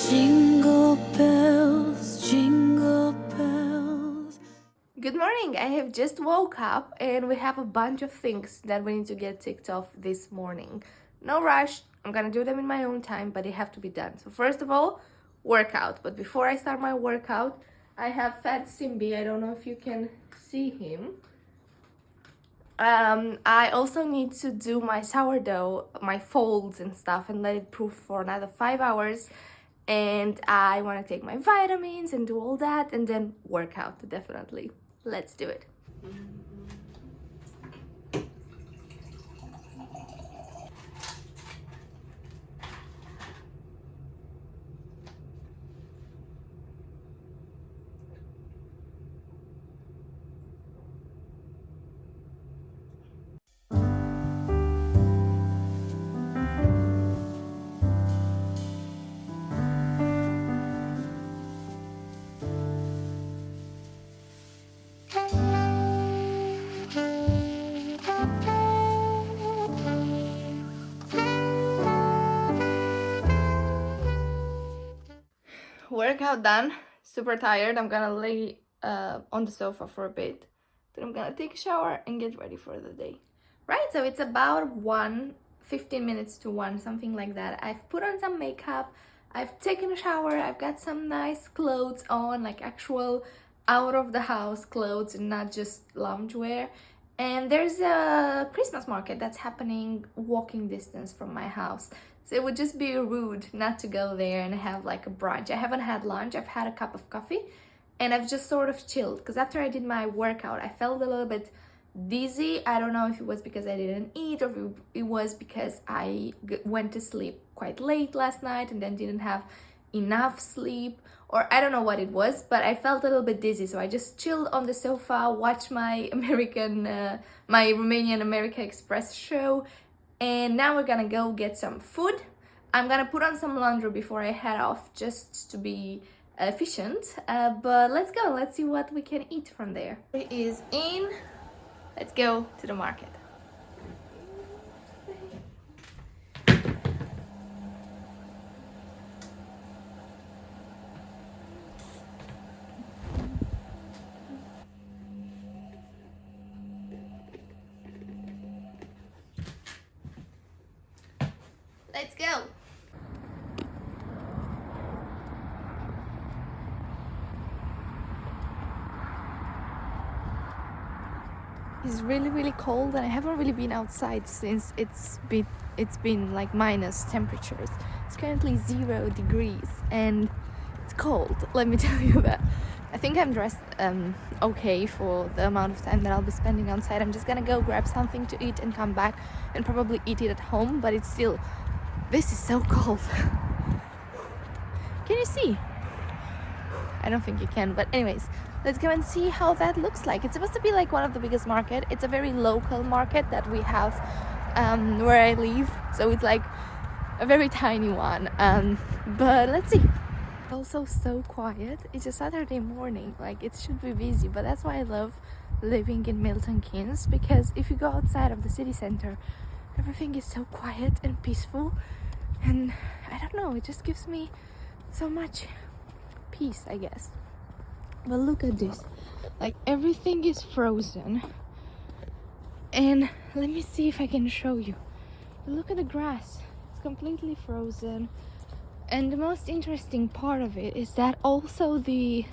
Jingle bells, jingle bells. Good morning! I have just woke up and we have a bunch of things that we need to get ticked off this morning. No rush, I'm gonna do them in my own time, but they have to be done. So first of all, workout. But before I start my workout, I have fed Simbi. I don't know if you can see him. I also need to do my sourdough, my folds and stuff, and let it proof for another 5 hours. And I want to take my vitamins and do all that and then work out, definitely. Let's do it. Workout done, super tired. I'm gonna lay on the sofa for a bit, then I'm gonna take a shower and get ready for the day. Right, so it's about 15 minutes to 1, something like that. I've put on some makeup, I've taken a shower, I've got some nice clothes on, like actual out of the house clothes and not just loungewear. And there's a Christmas market that's happening walking distance from my house. So it would just be rude not to go there and have like a brunch. I haven't had lunch, I've had a cup of coffee and I've just sort of chilled because after I did my workout, I felt a little bit dizzy. I don't know if it was because I didn't eat or if it was because I went to sleep quite late last night and then didn't have enough sleep, or I don't know what it was, but I felt a little bit dizzy. So I just chilled on the sofa, watched my my Romanian America Express show, and now we're gonna go get some food. I'm gonna put on some laundry before I head off just to be efficient, but let's go, let's see what we can eat from there. It is in. Let's go to the market. Let's go. It's really cold and I haven't really been outside since it's been like minus temperatures. It's currently 0 degrees and it's cold, let me tell you that. I think I'm dressed okay for the amount of time that I'll be spending outside. I'm just gonna go grab something to eat and come back and probably eat it at home, but it's still, this is so cold. Can you see? I don't think you can, but anyways, let's go and see how that looks like. It's supposed to be like one of the biggest market. It's a very local market that we have where I live, so it's like a very tiny one, but let's see. Also so quiet. It's a Saturday morning, like it should be busy, but that's why I love living in Milton Keynes, because if you go outside of the city center, everything is so quiet and peaceful, and I don't know, it just gives me so much peace, I guess. But look at this, like everything is frozen, and let me see if I can show you. Look at the grass, it's completely frozen. And the most interesting part of it is that also the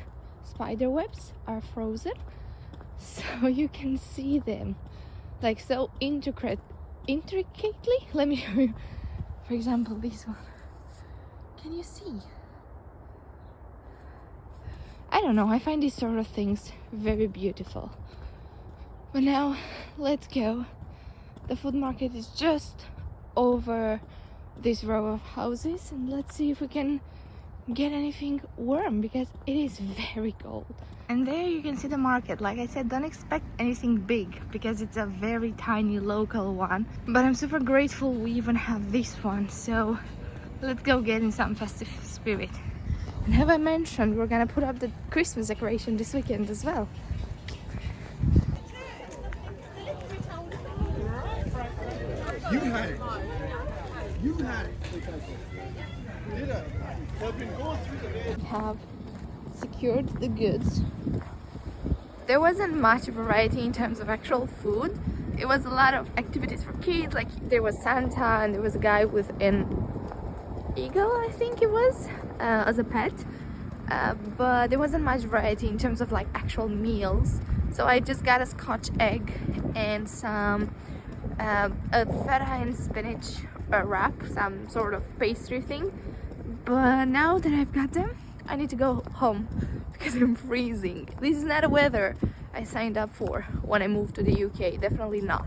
spider webs are frozen, so you can see them like so intricately. Let me show you. For example, this one. Can you see? I don't know, I find these sort of things very beautiful. But now, let's go. The food market is just over this row of houses, and let's see if we can get anything warm because it is very cold. And there you can see the market. Like I said, don't expect anything big because it's a very tiny local one, but I'm super grateful we even have this one. So let's go get in some festive spirit. And have I mentioned we're gonna put up the Christmas decoration this weekend as well? You had it. You had it. We have secured the goods. There wasn't much variety in terms of actual food. It was a lot of activities for kids, like there was Santa and there was a guy with an eagle, I think it was, as a pet. But there wasn't much variety in terms of like actual meals. So I just got a Scotch egg and some a feta and spinach wrap, some sort of pastry thing. But now that I've got them, I need to go home because I'm freezing. This is not a weather I signed up for when I moved to the UK, definitely not.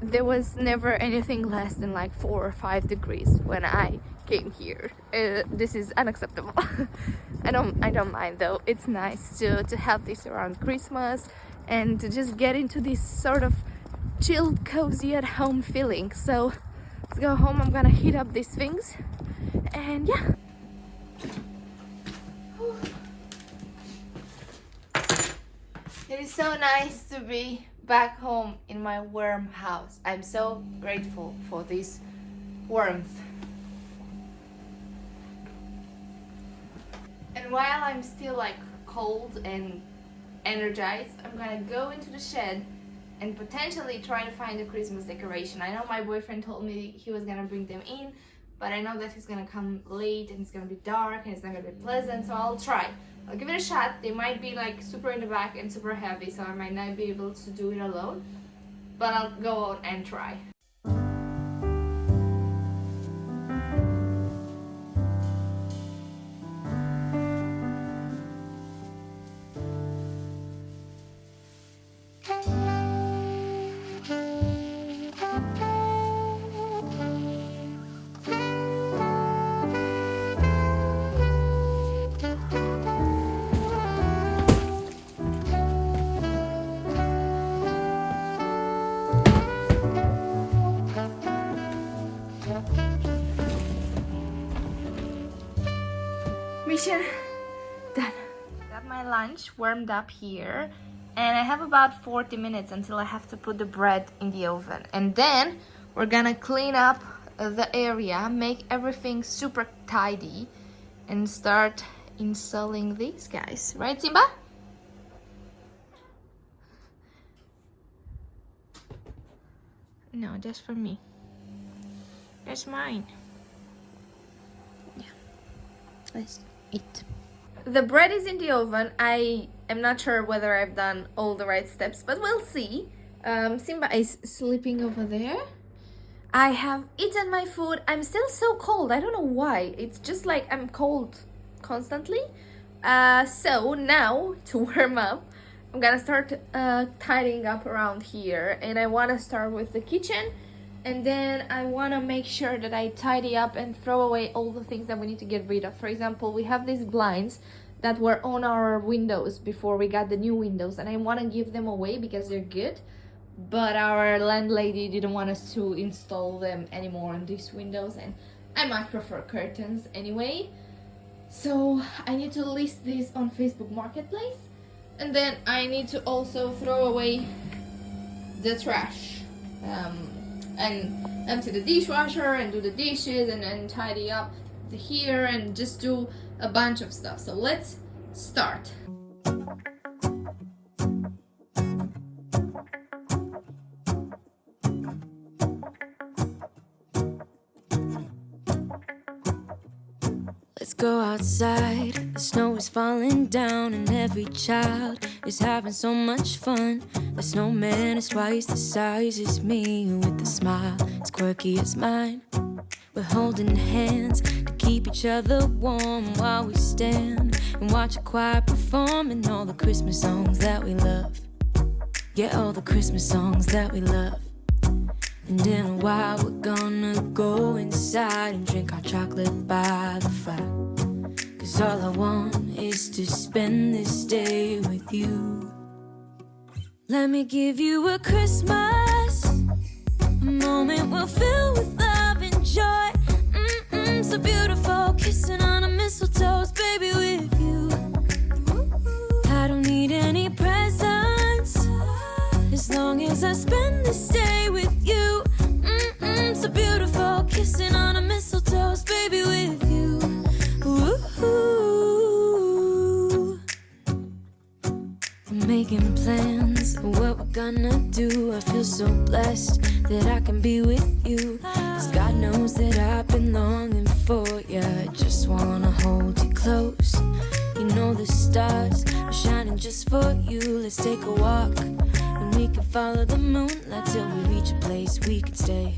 There was never anything less than like 4 or 5 degrees when I came here. This is unacceptable. I don't mind though. It's nice to have this around Christmas and to just get into this sort of chill, cozy at home feeling. So let's go home. I'm gonna heat up these things and yeah. It is so nice to be back home in my warm house. I'm so grateful for this warmth. And while I'm still like cold and energized, I'm gonna go into the shed and potentially try to find a Christmas decoration. I know my boyfriend told me he was gonna bring them in, but I know that he's gonna come late and it's gonna be dark and it's not gonna be pleasant, so I'll try. I'll give it a shot. They might be like super in the back and super heavy, so I might not be able to do it alone, but I'll go out and try. Mission done. Got my lunch warmed up here and I have about 40 minutes until I have to put the bread in the oven, and then we're gonna clean up the area, make everything super tidy and start installing these guys, right Simba? No, just for me. That's mine. Yeah, let's eat. The bread is in the oven. I am not sure whether I've done all the right steps, but we'll see. Simba is sleeping over there. I have eaten my food. I'm still so cold. I don't know why. It's just like I'm cold constantly. So now to warm up, I'm gonna start tidying up around here, and I want to start with the kitchen, and then I want to make sure that I tidy up and throw away all the things that we need to get rid of. For example, we have these blinds that were on our windows before we got the new windows, and I want to give them away because they're good, but our landlady didn't want us to install them anymore on these windows, and I might prefer curtains anyway. So I need to list this on Facebook Marketplace, and then I need to also throw away the trash and empty the dishwasher and do the dishes and then tidy up here and just do a bunch of stuff. So let's start. Let's go outside, the snow is falling down and every child is having so much fun. The snowman is twice the size as me, with a smile as quirky as mine. We're holding hands to keep each other warm while we stand and watch a choir performing all the Christmas songs that we love. Yeah, all the Christmas songs that we love. And in a while we're gonna go inside and drink our chocolate by the fire. 'Cause all I want is to spend this day with you. Let me give you a Christmas, a moment we'll fill with love and joy. So beautiful, kissing on a mistletoe, baby, with you. I don't need any presents, as long as I spend this day with you. So beautiful, kissing on a mistletoe, baby, with you. making plans of what we're gonna do. I feel so blessed that I can be with you. 'Cause God knows that I've been longing for you. I just wanna hold you close. You know the stars are shining just for you. Let's take a walk and we can follow the moonlight till we reach a place we can stay.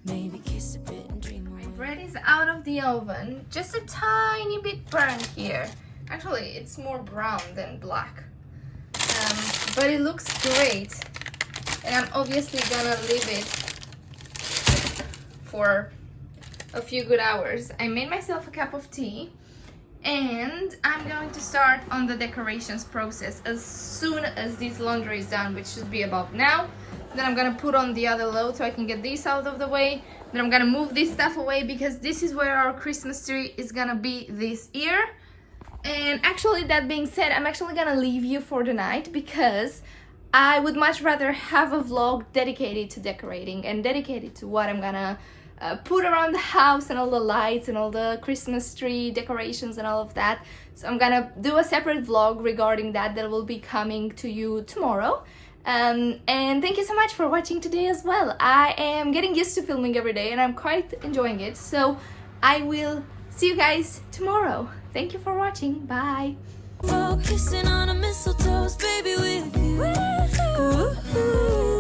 Maybe kiss a bit and dream away. Bread is out of the oven, just a tiny bit burnt here. Actually, it's more brown than black, but it looks great. And I'm obviously gonna leave it for a few good hours. I made myself a cup of tea, and I'm going to start on the decorations process as soon as this laundry is done, which should be about now. Then I'm gonna put on the other load so I can get this out of the way. Then I'm gonna move this stuff away because this is where our Christmas tree is gonna be this year. And actually, that being said, I'm actually gonna leave you for the night because I would much rather have a vlog dedicated to decorating and dedicated to what I'm gonna put around the house and all the lights and all the Christmas tree decorations and all of that. So I'm gonna do a separate vlog regarding that will be coming to you tomorrow. And thank you so much for watching today as well. I am getting used to filming every day and I'm quite enjoying it. So I will see you guys tomorrow. Thank you for watching. Bye. Focusing on a mistletoe, baby, with you.